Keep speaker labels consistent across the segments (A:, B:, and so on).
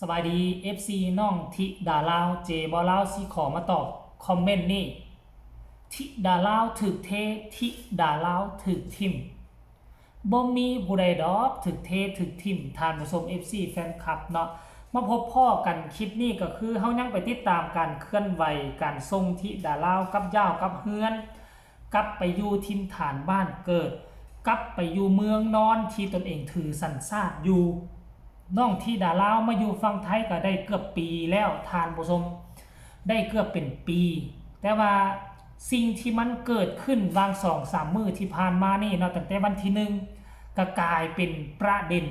A: สวัสดี FC น้องทิดาลาวเจบอลาวสิขอมาตอบคอมเมนต์นี่ทิดาลาวถึกเททิดาลาวถึกทิมบ่มีผู้ใดดอกถึกเทถึกทิมทานผู้ชม FC แฟนคลับเนาะมาพบพ่อกันคลิปนี้ก็คือเฮายังไปติดตามการเคลื่อนไหวการทรงทิดาลาวกับย่าวกับเฮือนกลับไปอยู่ถิ่นฐานบ้านเกิดกลับไปอยู่เมืองนอนที่ตนเองถือสัญชาติอยู่น้องที่ดาลาวมาอยู่ฝั่งไทยก็ได้เกือบปีแล้วทานผู้ชมได้เกือบเป็นปีแต่ว่าสิ่งที่มันเกิดขึ้นบาง2-3 มื้อที่ผ่านมานี่เนาะตั้งแต่วันที่1ก็กลายเป็นประเด็น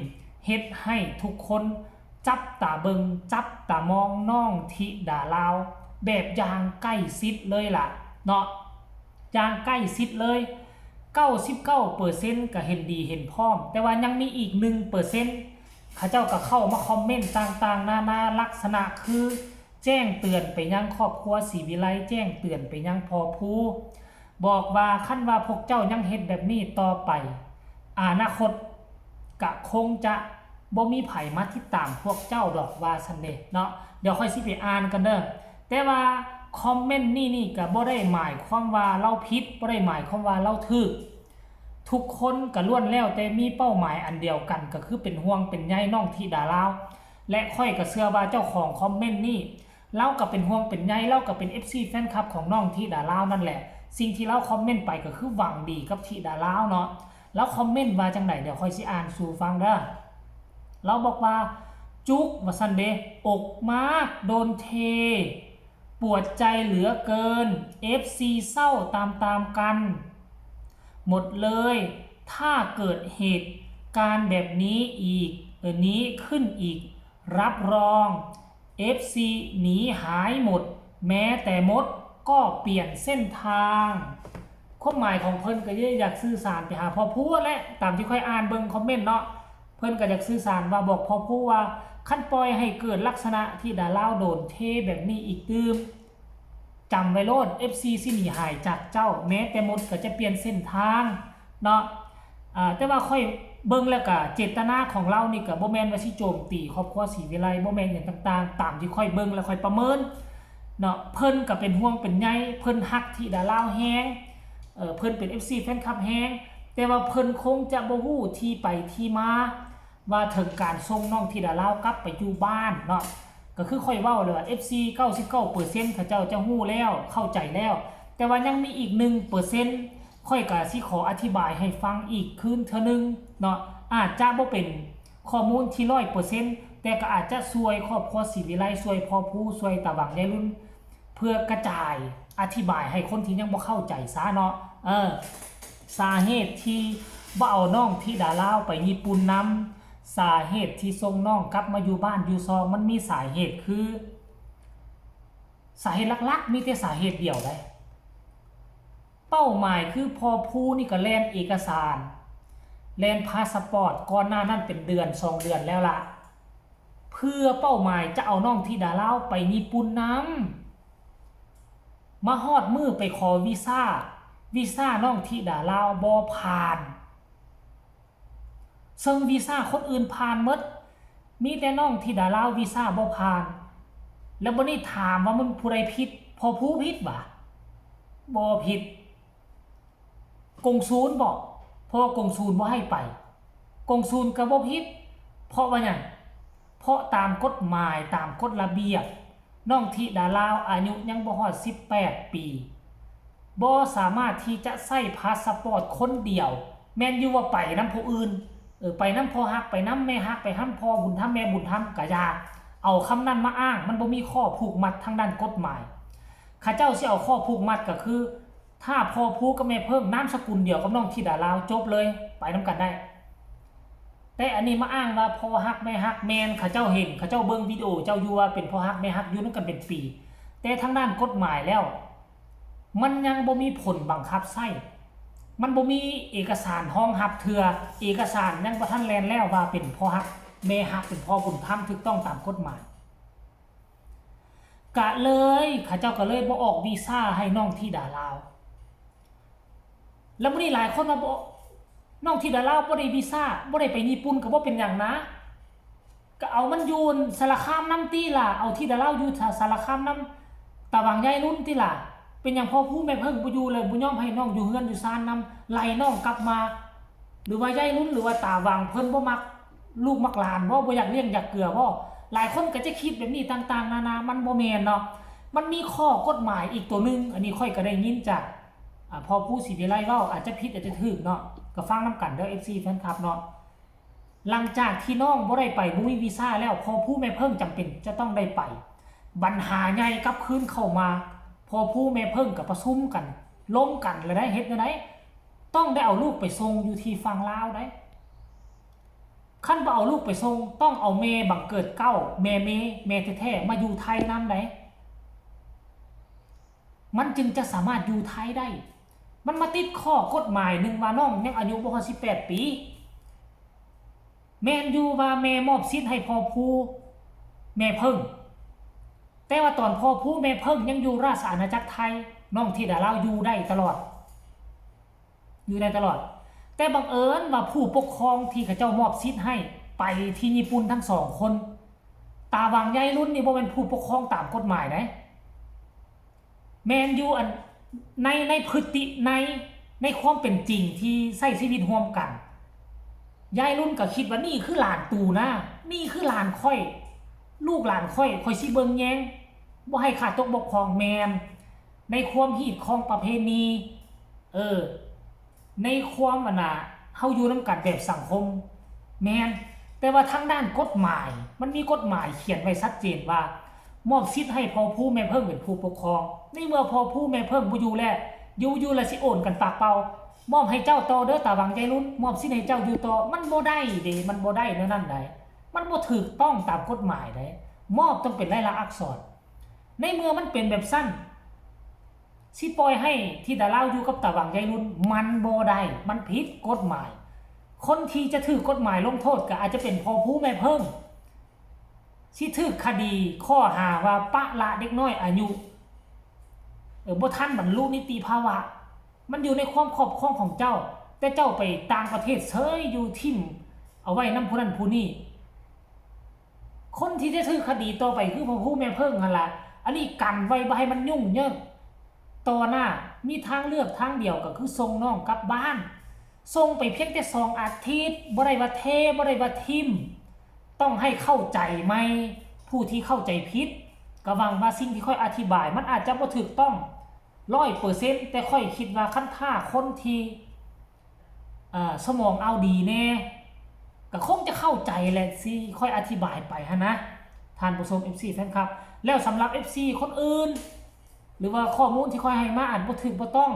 A: เฮ็ดให้ทุกคนจับตาเบิงจับตามองน้องธิดาลาวแบบอย่างใกล้ชิดเลยล่ะเนาะอย่างใกล้ชิดเลย99%ก็เห็นดีเห็นพร้อมแต่ว่ายังมีอีก 1%เขาเจ้าก็เข้ามาคอมเมนต์ต่างๆนานาลักษณะคือแจ้งเตือนไปยังครอบครัวศรีวิไลแจ้งเตือนไปยังพ่อผู้บอกว่าคันว่าพวกเจ้ายังเฮ็ดแบบนี้ต่อไปอนาคตก็คงจะบ่มีไผมาติดตามพวกเจ้าดอกว่าซั่นเด้เนาะเดี๋ยวค่อยสิไปอ่านกันเด้อแต่ว่าคอมเมนต์นี่ก็บ่ได้หมายความว่าเราผิดบ่ได้หมายความว่าเราถูกทุกคนก็ล้วนแล้วแต่มีเป้าหมายอันเดียวกันก็คือเป็นห่วงเป็นใยน้องธิดาลาวและค่อยก็เชื่อว่าเจ้าของคอมเมนต์นี่เราก็เป็นห่วงเป็นใยเราก็เป็น FC แฟนคลับของน้องธิดาลาวนั่นแหละสิ่งที่เราคอมเมนต์ไปก็คือหวังดีกับธิดาลาวเนาะแล้วคอมเมนต์ว่าจังได๋เดี๋ยวค่อยสิอ่านสู่ฟังเด้อเราบอกว่าจุกว่าซั่นเด้อกมากโดนเทปวดใจเหลือเกิน FC เศร้าตามๆกันหมดเลยถ้าเกิดเหตุการณ์แบบนี้อีกนี้ขึ้นอีกรับรอง FC หนีหายหมดแม้แต่มดก็เปลี่ยนเส้นทางความหมายของเพิ่นก็อยากสื่อสารไปหาพ่อผู้และตามที่ค่อยอ่านเบิ่งคอมเมนต์เนาะเพิ่นก็อยากสื่อสารว่าบอกพ่อผู้ว่าคันปล่อยให้เกิดลักษณะที่ดาลาวโดนเทแบบนี้อีกตื่มจำไว้โลด FC สิหนีหายจากเจ้าแม้แต่มดก็จะเปลี่ยนเส้นทางเนาะแต่ว่าค่อยเบิ่งแล้วก็เจตนาของเรานี่ก็บ่แม่นว่าสิโจมตีครอบครัวศรีวิไลบ่แม่นหยังต่างๆตามที่ค่อยเบิ่งแล้วค่อยประเมินเนาะเพิ่นก็เป็นห่วงเป็นใยเพิ่นฮักที่ดาลาวแฮงเพิ่นเป็น FC แฟนคลับแฮงแต่ว่าเพิ่นคงจะบ่ฮู้ที่ไปที่มาว่าถึงการส่งน้องที่ดาลาวกลับไปอยู่บ้านเนาะก็คือค่อยเว้าเลยว่า FC 99%เขาเจ้าจะฮู้แล้วเข้าใจแล้วแต่ว่ายังมีอีก 1%ค่อยก็สิขออธิบายให้ฟังอีกคืนเทื่อนึงเนาะอาจจะบ่เป็นข้อมูลที่ 100% แต่ก็อาจจะช่วยครอบครัวศรีวิไลช่วยพ่อผู้ช่วยตาหวังยายรุ่นเพื่อกระจายอธิบายให้คนที่ยังบ่เข้าใจซะเนาะสาเหตุที่บ่เอาน้องธิดาลาวไปญี่ปุ่นนำสาเหตุที่ส่งน้องกลับมาอยู่บ้านอยู่ซองมันมีสาเหตุคือสาเหตุหลักๆมีแต่สาเหตุเดียวได้เป้าหมายคือพอผู้นี่ก็แล่นเอกสารแล่นพาสปอร์ตก่อนหน้านั้นเป็นเดือน2 เดือนแล้วล่ะเพื่อเป้าหมายจะเอาน้องธิดาลาวไปญี่ปุ่นนำมาฮอดมือไปขอวีซ่าน้องธิดาลาวบ่ผ่านซึ่งวีซ่าคนอื่นผ่านหมดมีแต่น้องธิดาลาววีซ่าบ่ผ่านแล้วบ่ได้ถามว่ามันผู้ใดผิดพอผู้ผิดบ่บ่ผิดกงซูลบอกเพราะกงซูลบ่ให้ไปกงซูลก็บ่ผิดเพราะว่าหยังเพราะตามกฎหมายตามกฎระเบียบน้องธิดาลาวอายุยังบ่ฮอด18 ปีบ่สามารถที่จะใช้พาสปอร์ตคนเดียวแม่นอยู่ว่าไปนำผู้อื่นไปนำพ่อฮักไปนำแม่ฮักไปหั่นพ่อบุญธรรมแม่บุญธรรมก็อย่าเอาคำนั้นมาอ้างมันบ่มีข้อผูกมัดทางด้านกฎหมายข้าเจ้าสิเอาข้อผูกมัดก็คือถ้าพ่อผู้กับแม่เพิ่งนามสกุลเดียวกับน้องธิดาลาวจบเลยไปนำกันได้แต่อันนี้มาอ้างว่าพ่อฮักแม่ฮักแม่นข้าเจ้าเห็นข้าเจ้าเบิ่งวิดีโอเจ้าอยู่ว่าเป็นพ่อฮักแม่ฮักอยู่นำกันเป็นปีแต่ทางด้านกฎหมายแล้วมันยังบ่มีผลบังคับใช้มันบ่มีเอกสารรองรับเทื่อเอกสารยังบ่ทันแล่นแล้วว่าเป็นพ่อฮักแม่ฮักเป็นพ่อบุญธรรมถูกต้องตามกฎหมายกะเลยข้าเจ้าก็เลยบ่ออกวีซ่าให้น้องธิดาลาวแล้วมื้อนี้หลายคนมาบอกน้องธิดาลาวบ่ได้วีซ่าบ่ได้ไปญี่ปุ่นก็บ่เป็นหยังนะ ก็เอามันอยู่สารคามน้ำตีล่ะเอาที่ดาเล่าอยู่สารคามน้ำตะวังยายรุ่นตีล่ะเป็นอย่างพ่อผู้แม่เพิ่งบ่อยู่เลยบ่ยอมให้น้องอยู่เฮือนอยู่ซานนำไล่น้องกลับมา หรือว่ายายรุ่นหรือว่าตาวังเพิ่นบ่มักลูกมักหลานบ่อยากเลี้ยงอยากเกลือบ่หลายคนก็จะคิดแบบนี้ต่างๆนานามันบ่แม่นเนาะมันมีข้อกฎหมายอีกตัวนึงอันนี้ค่อยก็ได้ยินจากพอผู้ศิวิไลเว้าอาจจะผิดอาจจะถูกเนาะก็ฟังนำกันเด้อ FC แฟนคลับเนาะหลังจากที่น้องบ่ได้ไปบ่มีวีซ่าแล้วพอผู้แม่เพิ่งจำเป็นจะต้องได้ไปปัญหาใหญ่กลับคืนเข้ามาพอผู้แม่เพิ่งก็ประชุมกันล้มกันแล้วได้เฮ็ดจังได๋ต้องได้เอาลูกไปส่งอยู่ที่ฝั่งลาวได้คันบ่เอาลูกไปส่งต้องเอาแม่บังเกิดเก้าแม่แท้ๆมาอยู่ไทยนำได้มันจึงจะสามารถอยู่ไทยได้มันมาติดข้อกฎหมายนึงว่าน้องยังอายุบ่ฮอด18 ปีแม่นอยู่ว่าแม่มอบสิทธิ์ให้พ่อผู้แม่เพิ่งแต่ว่าตอนพ่อผู้แม่เพิ่งยังอยู่ราชอาณาจักรไทยน้องธิดาลาวอยู่ได้ตลอดแต่บังเอิญว่าผู้ปกครองที่เขาเจ้ามอบสิทธิ์ให้ไปที่ญี่ปุ่นทั้ง2 คนตาวังยายรุ่นนี่บ่เป็นผู้ปกครองตามกฎหมายนะแมนอยู่อันในพฤติในความเป็นจริงที่ใช้ชีวิตร่วมกันยายรุ่นก็คิดว่านี่คือหลานตูนะนี่คือหลานค่อยลูกหลานค่อยสิเบิ่งแยงบ่ให้ขาดตกบกพร่องแมนในความฮีดของประเพณีในความเฮาอยู่นำกันแบบสังคมแมนแต่ว่าทางด้านกฎหมายมันมีกฎหมายเขียนไว้ชัดเจนว่ามอบสิทธิ์ให้พ่อผู้แม่เพิ่งเป็นผู้ปกครองในเมื่อพ่อผู้แม่เพิ่งบ่อยู่แล้วอยู่แล้วสิโอนกันปากเปล่ามอบให้เจ้าต่อเด้อตาวังใจรุ่นมอบสิทธิ์ให้เจ้าอยู่ต่อมันบ่ได้เด้มันบ่ได้แนวนั้นได้มันบ่ถูกต้องตามกฎหมายได้มอบต้องเป็นลายลักษณ์อักษรในเมื่อมันเป็นแบบสั้นสิปล่อยให้ที่ดาลาวอยู่กับตาวังใจรุ่นมันบ่ได้มันผิดกฎหมายคนที่จะถูกกฎหมายลงโทษก็อาจจะเป็นพ่อผู้แม่เพิ่งสิถูกคดีข้อหาว่าปะละเด็กน้อยอายุบ่ทันบรรลุนิติภาวะมันอยู่ในความครอบครองของเจ้าแต่เจ้าไปต่างประเทศเฉยอยู่ทิ่มเอาไว้นำผู้นั้นผู้นี้คนที่จะถูกคดีต่อไปคือพ่อผู้แม่เพิ่งนั่นล่ะอันนี้กันไว้บ่ให้มันยุ่งเหยิงต่อหน้ามีทางเลือกทางเดียวก็คือส่งน้องกลับบ้านส่งไปเพียงแต่2 อาทิตย์บ่ได้ว่าเทบ่ได้ว่าทิ่มต้องให้เข้าใจไหมผู้ที่เข้าใจผิดก็หวังว่าสิ่งที่ค่อยอธิบายมันอาจจะบ่ถูกต้อง 100% แต่ค่อยคิดว่าคันถ้าคนที่สมองเอาดีแน่ก็คงจะเข้าใจแหละสิค่อยอธิบายไปฮะนะท่านผู้ชม FC แฟนครับแล้วสำหรับ FC คนอื่นหรือว่าข้อมูลที่ค่อยให้มาอ่านบ่ถูกบ่ต้อง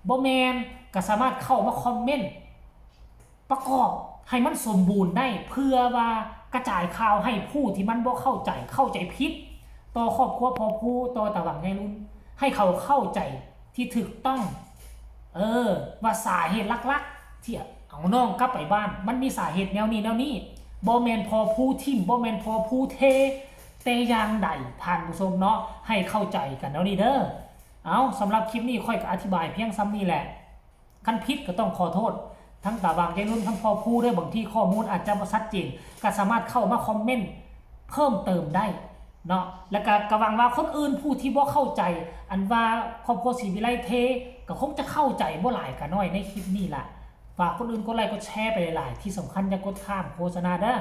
A: บ่แม่นก็สามารถเข้ามาคอมเมนต์ประกอบให้มันสมบูรณ์ได้เพื่อว่ากระจายข่าวให้ผู้ที่มันบ่เข้าใจผิดต่อครอบครัวพ่อผู้ต่อตาวังยายรุ่นให้เขาเข้าใจที่ถูกต้องว่าสาเหตุหลักๆที่เอาน้องกลับไปบ้านมันมีสาเหตุแนวนี้บ่แม่นพ่อผู้ทิ่มบ่แม่นพ่อผู้เทแต่อย่างใดท่านผู้ชมเนาะให้เข้าใจกันแล้วนี่เด้อเอาสำหรับคลิปนี้ค่อยก็อธิบายเพียงซ้ำนี่แหละคันผิดก็ต้องขอโทษทั้งตาวังยายรุ่นทั้งพ่อผู้ด้วยบางที่ข้อมูลอาจจะบ่ชัดเจนก็สามารถเข้ามาคอมเมนต์เพิ่มเติมได้เนาะแล้วก็หวังว่าคนอื่นผู้ที่บ่เข้าใจอันว่าครอบครัวศรีวิไลเทก็คงจะเข้าใจบ่หลายก็น้อยในคลิปนี้ล่ะฝากคนอื่นกดไลค์กดแชร์ไปหลายๆที่สำคัญอย่ากดข้ามโฆษณาเด้อ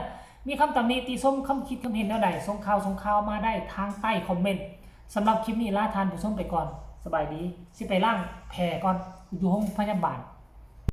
A: มีคำตำหนิติชมคำคิดคำเห็นแนวใดส่งข่าวมาได้ทางใต้คอมเมนต์สำหรับคลิปนี้ลาท่านผู้ชมไปก่อนสบายดีสิไปล้างแผลก่อนอยู่ห้องพยาบาล